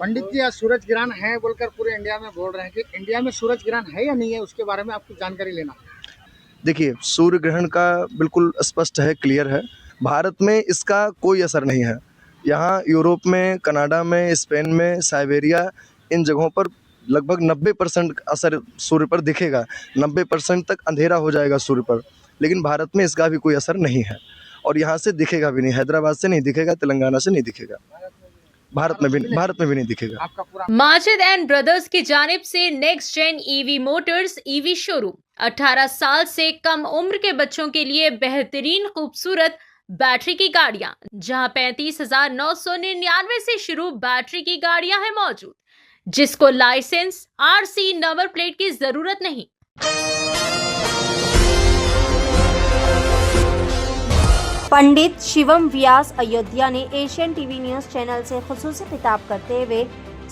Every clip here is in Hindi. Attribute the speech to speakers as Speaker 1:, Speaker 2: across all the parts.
Speaker 1: पंडित जी, आज सूरज ग्रहण है बोलकर पूरे इंडिया में बोल रहे हैं कि इंडिया में सूरज ग्रहण है या नहीं है, उसके बारे में आपको जानकारी लेना।
Speaker 2: देखिए, सूर्य ग्रहण का बिल्कुल स्पष्ट है, क्लियर है। भारत में इसका कोई असर नहीं है। यहाँ यूरोप में, कनाडा में, स्पेन में, साइबेरिया, इन जगहों पर लगभग 90% असर सूर्य पर दिखेगा। 90% तक अंधेरा हो जाएगा सूर्य पर, लेकिन भारत में इसका भी कोई असर नहीं है और यहाँ से दिखेगा भी नहीं। हैदराबाद से नहीं दिखेगा, तेलंगाना से नहीं दिखेगा, भारत में भी नहीं दिखेगा।
Speaker 1: आपका पूरा
Speaker 3: माजिद एंड ब्रदर्स की जानिब से next gen EV motors EV showroom 18 साल से कम उम्र के बच्चों के लिए बेहतरीन खूबसूरत बैटरी की गाड़ियां, जहां 35,999 से शुरू बैटरी की गाड़ियां हैं मौजूद, जिसको लाइसेंस आरसी नंबर प्लेट की जरूरत नहीं।
Speaker 4: पंडित शिवम व्यास अयोध्या ने एशियन टीवी न्यूज़ चैनल से खुसूसी खिताब करते हुए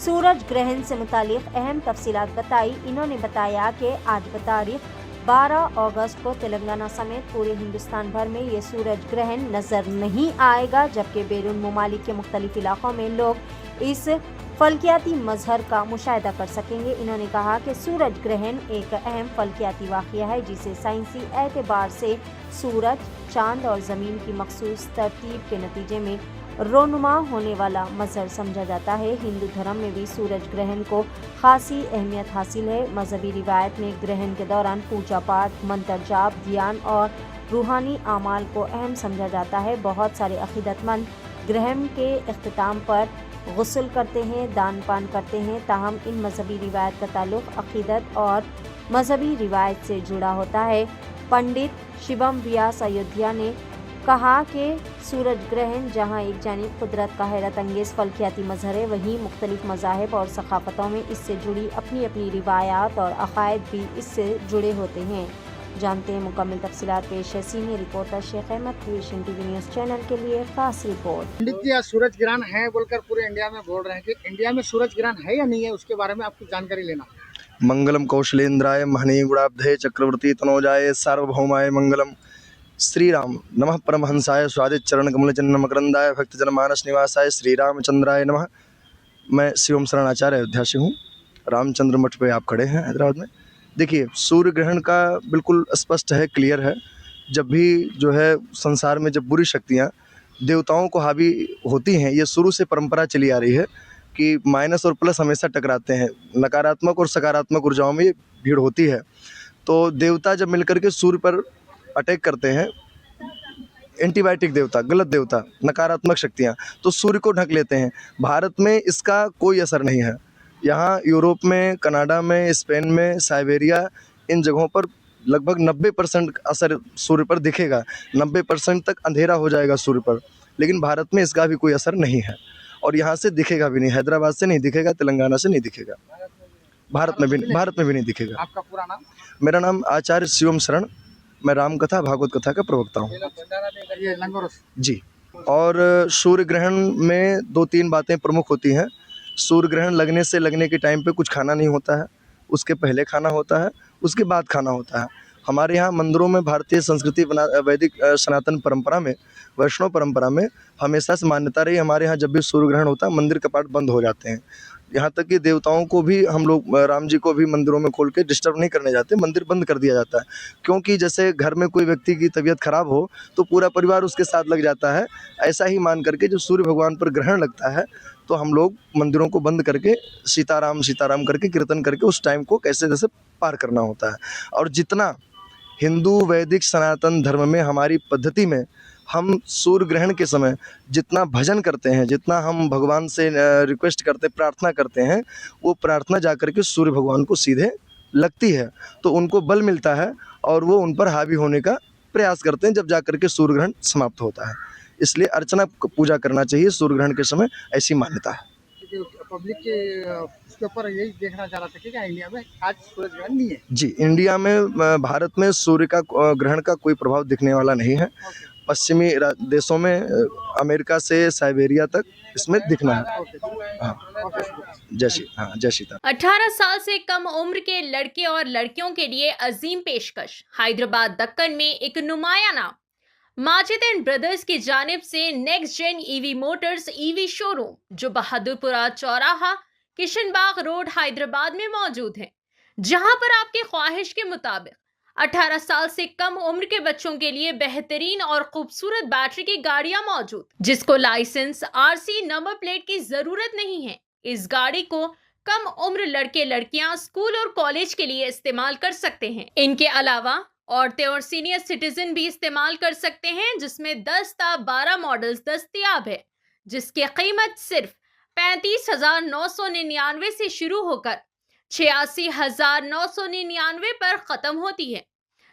Speaker 4: सूरज ग्रहण से मुतालिक अहम तफसीलात बताई। इन्होंने बताया कि आज तारीख 12 अगस्त को तेलंगाना समेत पूरे हिंदुस्तान भर में ये सूरज ग्रहण नजर नहीं आएगा, जबकि बैरून मुमालिक के मुख्तलिफ इलाकों में लोग इस फल्कियाती मजहर का मुशाहिदा कर सकेंगे। इन्होंने कहा कि सूरज ग्रहण एक अहम फल्कियाती वाक़या है, जिसे साइंसी एतबार से सूरज, चांद और ज़मीन की मखसूस तरतीब के नतीजे में रोनुमा होने वाला मजहर समझा जाता है। हिंदू धर्म में भी सूरज ग्रहण को खासी अहमियत हासिल है। मजहबी रिवायत में ग्रहण के दौरान पूजा पाठ, मंत्र जाप, ध्यान और रूहानी आमाल को अहम समझा जाता है। बहुत सारे अकीदतमंद ग्रहण के इख्तिताम पर गुस्ल करते हैं, दान पान करते हैं, ताहम इन मजहबी रिवायत का ताल्लुक अकीदत और मजहबी रिवायत से जुड़ा होता है। पंडित शिवम व्यास अयोध्या ने कहा कि सूरज ग्रहण जहां एक जानिब कुदरत का हैरत अंगेज़ फल्कियाती मजहर है, वहीं मुख्तलिफ मज़ाहिब और सकाफ़तों में इससे जुड़ी अपनी अपनी रिवायात और अक़ायद भी इससे जुड़े होते हैं। जानते हैं मुकम्मल तफसीलात पेश है senior reporter Sheikh Ahmed, Asian TV news channel के लिए खास रिपोर्ट।
Speaker 1: पंडित जी, आज सूरज ग्रहण है बोलकर पूरे इंडिया में बोल रहे हैं कि इंडिया में सूरज ग्रहण है या नहीं है, उसके बारे में आपको जानकारी लेना।
Speaker 2: मंगलम कौशलेंद्राय महनीय गुणाब्धे चक्रवर्ती तनोजाय सार्वभौमाय मंगलम। श्री राम नमः परमहंसाय स्वादित चरण कमल चन्न मकरंदाय भक्त जनमानस निवासाय श्री रामचंद्राय नमः। मैं शिवम शरण आचार्य अयोध्या से हूँ। रामचंद्र मठ पे आप खड़े हैं हैदराबाद में। देखिए, सूर्य ग्रहण का बिल्कुल स्पष्ट है, क्लियर है। जब भी जो है संसार में जब बुरी शक्तियाँ देवताओं को हावी होती हैं, ये शुरू से परंपरा चली आ रही है कि माइनस और प्लस हमेशा टकराते हैं। नकारात्मक और सकारात्मक ऊर्जाओं में भीड़ होती है। तो देवता जब मिलकर के सूर्य पर अटैक करते हैं, एंटीबायोटिक देवता, गलत देवता, नकारात्मक शक्तियाँ, तो सूर्य को ढक लेते हैं। भारत में इसका कोई असर नहीं है। यहाँ यूरोप में, कनाडा में, स्पेन में, साइबेरिया, इन जगहों पर लगभग 90% असर सूर्य पर दिखेगा। 90% तक अंधेरा हो जाएगा सूर्य पर, लेकिन भारत में इसका भी कोई असर नहीं है और यहाँ से दिखेगा भी नहीं। हैदराबाद से नहीं दिखेगा, तेलंगाना से नहीं दिखेगा, भारत में भी नहीं दिखेगा।
Speaker 1: आपका पूरा नाम?
Speaker 2: मेरा नाम आचार्य शिवम शरण, मैं राम कथा भागवत कथा का प्रवक्ता हूँ
Speaker 1: ये लंगोरस
Speaker 2: जी। और सूर्य ग्रहण में 2-3 बातें प्रमुख होती हैं। सूर्य ग्रहण लगने के टाइम पे कुछ खाना नहीं होता है, उसके पहले खाना होता है, उसके बाद खाना होता है। हमारे यहाँ मंदिरों में भारतीय संस्कृति वैदिक सनातन परंपरा में, वैष्णव परंपरा में हमेशा से मान्यता रही, हमारे यहाँ जब भी सूर्य ग्रहण होता है मंदिर कपाट बंद हो जाते हैं। यहाँ तक कि देवताओं को भी हम लोग, राम जी को भी मंदिरों में खोल के डिस्टर्ब नहीं करने जाते, मंदिर बंद कर दिया जाता है। क्योंकि जैसे घर में कोई व्यक्ति की तबीयत खराब हो तो पूरा परिवार उसके साथ लग जाता है। ऐसा ही मान करके जब सूर्य भगवान पर ग्रहण लगता है तो हम लोग मंदिरों को बंद करके सीताराम सीताराम करके कीर्तन करके उस टाइम को कैसे जैसे पार करना होता है। और जितना हिंदू वैदिक सनातन धर्म में हमारी पद्धति में हम सूर्य ग्रहण के समय जितना भजन करते हैं, जितना हम भगवान से रिक्वेस्ट करते, प्रार्थना करते हैं, वो प्रार्थना जा कर के सूर्य भगवान को सीधे लगती है, तो उनको बल मिलता है और वो उन पर हावी होने का प्रयास करते हैं जब जा कर के सूर्य ग्रहण समाप्त होता है। इसलिए अर्चना पूजा करना चाहिए सूर्य ग्रहण के समय, ऐसी मान्यता है।
Speaker 1: पब्लिक के उसके ऊपर यही देखना चाह रहा था कि क्या इंडिया में आज सूरज ग्रहण नहीं है।
Speaker 2: जी, इंडिया में, भारत में सूर्य का ग्रहण का कोई प्रभाव दिखने वाला नहीं है। पश्चिमी देशों में, अमेरिका से साइबेरिया तक इसमें दिखना है। हाँ, जय सीता।
Speaker 3: 18 साल से कम उम्र के लड़के और लड़कियों के लिए अजीम पेशकश। हैदराबाद दक्कन में एक नुमाया नाम माजिद एंड ब्रदर्स की जानिब से next gen EV motors EV showroom जो बहादुरपुरा चौराहा किशनबाग रोड हैदराबाद में मौजूद है, जहां पर आपकी ख्वाहिश के मुताबिक 18 साल से कम उम्र के बच्चों के लिए बेहतरीन और खूबसूरत बैटरी की गाड़ियां मौजूद, जिसको लाइसेंस आरसी नंबर प्लेट की जरूरत नहीं है। इस गाड़ी को कम उम्र लड़के लड़कियां स्कूल और कॉलेज के लिए इस्तेमाल कर सकते हैं। इनके अलावा औरतें और सीनियर सिटीजन भी इस्तेमाल कर सकते हैं, जिसमें 10 ता 12 मॉडल्स दस्तयाब है, जिसकी कीमत सिर्फ 35,999 से शुरू होकर 86,999 पर खत्म होती है,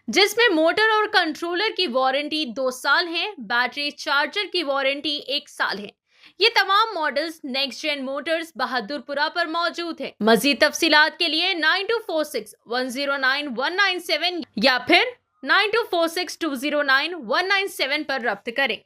Speaker 3: जिसमें मोटर और कंट्रोलर की वारंटी 2 साल है, बैटरी चार्जर की वारंटी 1 साल है। ये तमाम models next gen motors Bahadurpura पर मौजूद है। मजीद तफसीलात के लिए 9246109197 या फिर 9246209197 पर रब्त करें।